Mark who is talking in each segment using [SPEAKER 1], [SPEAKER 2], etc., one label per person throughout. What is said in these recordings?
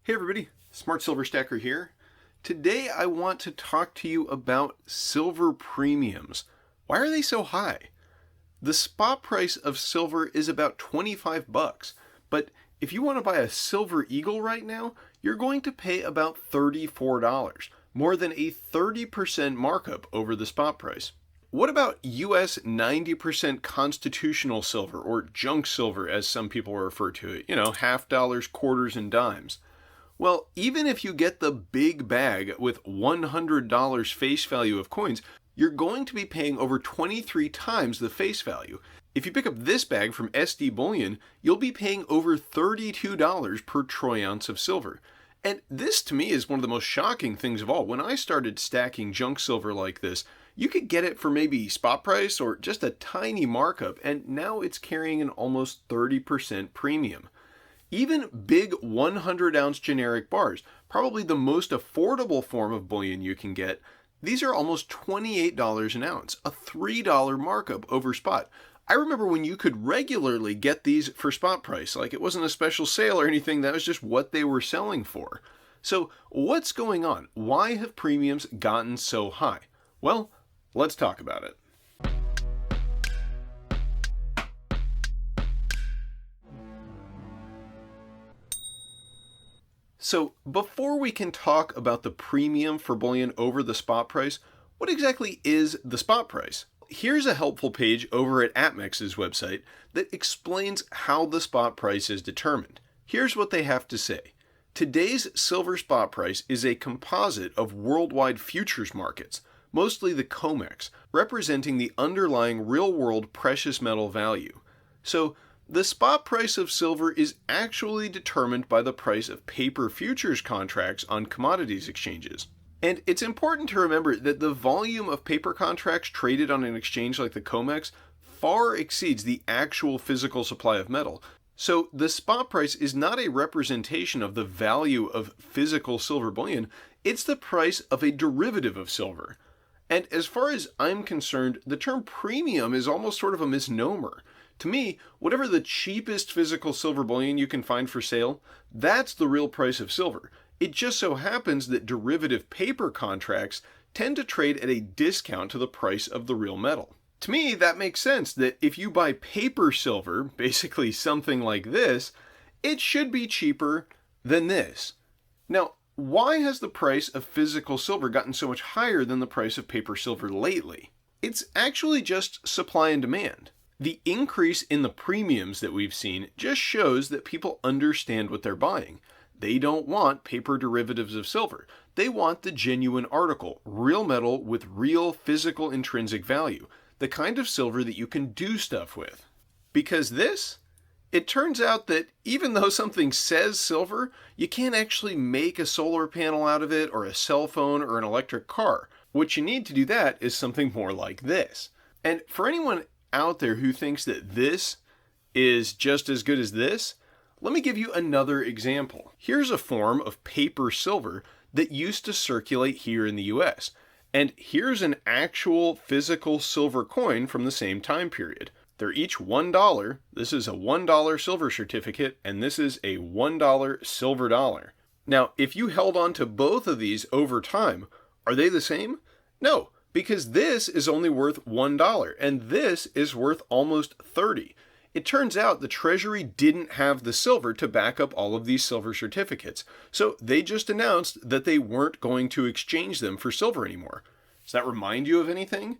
[SPEAKER 1] Hey everybody, Smart Silver Stacker here. Today I want to talk to you about silver premiums. Why are they so high? The spot price of silver is about 25 bucks, but if you want to buy a silver eagle right now, you're going to pay about $34, more than a 30% markup over the spot price. What about US 90% constitutional silver, or junk silver as some people refer to it, half dollars, quarters, and dimes? Well, even if you get the big bag with $100 face value of coins, you're going to be paying over 23 times the face value. If you pick up this bag from SD Bullion, you'll be paying over $32 per troy ounce of silver. And this to me is one of the most shocking things of all. When I started stacking junk silver like this, you could get it for maybe spot price or just a tiny markup, and now it's carrying an almost 30% premium. Even big 100-ounce generic bars, probably the most affordable form of bullion you can get, these are almost $28 an ounce, a $3 markup over spot. I remember when you could regularly get these for spot price, like it wasn't a special sale or anything, that was just what they were selling for. So what's going on? Why have premiums gotten so high? Well, let's talk about it. So before we can talk about the premium for bullion over the spot price, what exactly is the spot price? Here's a helpful page over at APMEX's website that explains how the spot price is determined. Here's what they have to say. Today's silver spot price is a composite of worldwide futures markets, mostly the COMEX, representing the underlying real-world precious metal value. So the spot price of silver is actually determined by the price of paper futures contracts on commodities exchanges. And it's important to remember that the volume of paper contracts traded on an exchange like the COMEX far exceeds the actual physical supply of metal. So the spot price is not a representation of the value of physical silver bullion, it's the price of a derivative of silver. And as far as I'm concerned, the term premium is almost sort of a misnomer. To me, whatever the cheapest physical silver bullion you can find for sale, that's the real price of silver. It just so happens that derivative paper contracts tend to trade at a discount to the price of the real metal. To me, that makes sense that if you buy paper silver, basically something like this, it should be cheaper than this. Now, why has the price of physical silver gotten so much higher than the price of paper silver lately? It's actually just supply and demand. The increase in the premiums that we've seen just shows that people understand what they're buying. They don't want paper derivatives of silver. They want the genuine article, real metal with real physical intrinsic value, the kind of silver that you can do stuff with. Because it turns out that even though something says silver, you can't actually make a solar panel out of it or a cell phone or an electric car. What you need to do that is something more like this. And for anyone out there who thinks that this is just as good as this, let me give you another example. Here's a form of paper silver that used to circulate here in the US. And here's an actual physical silver coin from the same time period. They're each $1. This is a $1 silver certificate, and this is a $1 silver dollar. Now, if you held on to both of these over time, are they the same? No, because this is only worth $1, and this is worth almost 30. It turns out the Treasury didn't have the silver to back up all of these silver certificates, so they just announced that they weren't going to exchange them for silver anymore. Does that remind you of anything?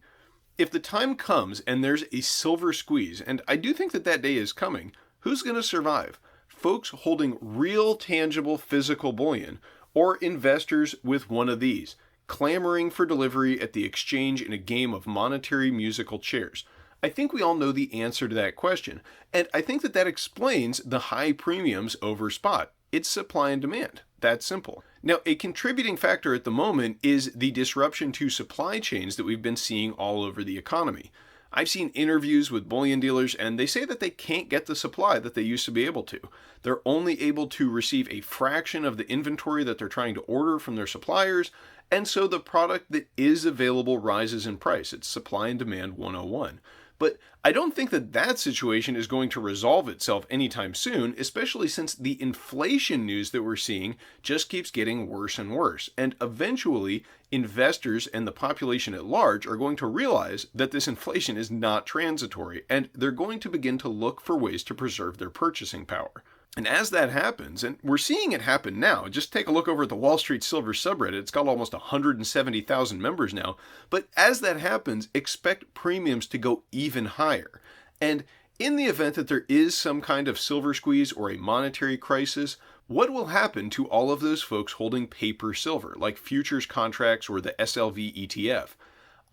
[SPEAKER 1] If the time comes and there's a silver squeeze, and I do think that day is coming, who's going to survive? Folks holding real tangible physical bullion, or investors with one of these, clamoring for delivery at the exchange in a game of monetary musical chairs? I think we all know the answer to that question, and I think that explains the high premiums over spot. It's supply and demand. That's simple. Now, a contributing factor at the moment is the disruption to supply chains that we've been seeing all over the economy. I've seen interviews with bullion dealers, and they say that they can't get the supply that they used to be able to. They're only able to receive a fraction of the inventory that they're trying to order from their suppliers, and so the product that is available rises in price. It's supply and demand 101. But I don't think that situation is going to resolve itself anytime soon, especially since the inflation news that we're seeing just keeps getting worse and worse. And eventually, investors and the population at large are going to realize that this inflation is not transitory, and they're going to begin to look for ways to preserve their purchasing power. And as that happens, and we're seeing it happen now, just take a look over at the Wall Street Silver subreddit. It's got almost 170,000 members now. But as that happens, expect premiums to go even higher. And in the event that there is some kind of silver squeeze or a monetary crisis, what will happen to all of those folks holding paper silver, like futures contracts or the SLV ETF?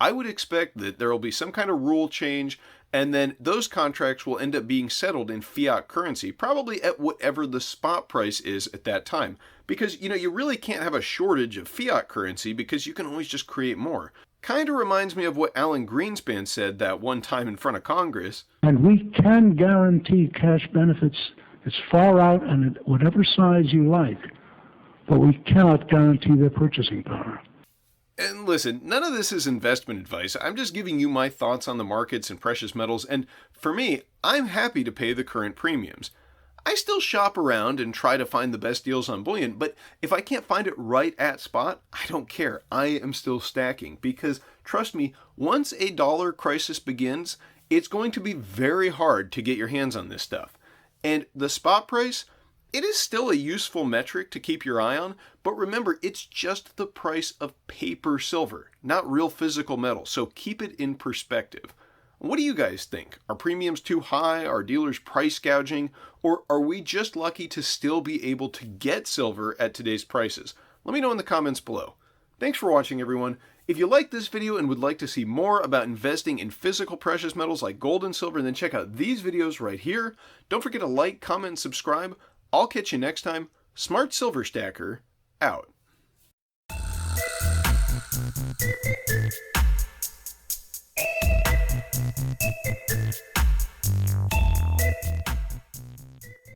[SPEAKER 1] I would expect that there will be some kind of rule change, and then those contracts will end up being settled in fiat currency, probably at whatever the spot price is at that time. Because, you really can't have a shortage of fiat currency because you can always just create more. Kind of reminds me of what Alan Greenspan said that one time in front of Congress.
[SPEAKER 2] And we can guarantee cash benefits as far out and at whatever size you like, but we cannot guarantee their purchasing power.
[SPEAKER 1] And listen, none of this is investment advice. I'm just giving you my thoughts on the markets and precious metals, and for me, I'm happy to pay the current premiums. I still shop around and try to find the best deals on bullion, but if I can't find it right at spot, I don't care. I am still stacking because, trust me, once a dollar crisis begins, it's going to be very hard to get your hands on this stuff. And the spot price, it is still a useful metric to keep your eye on, but remember, it's just the price of paper silver, not real physical metal, so keep it in perspective. What do you guys think? Are premiums too high? Are dealers price gouging? Or are we just lucky to still be able to get silver at today's prices? Let me know in the comments below. Thanks for watching, everyone. If you liked this video and would like to see more about investing in physical precious metals like gold and silver, then check out these videos right here. Don't forget to like, comment, and subscribe. I'll catch you next time. Smart Silver Stacker, out.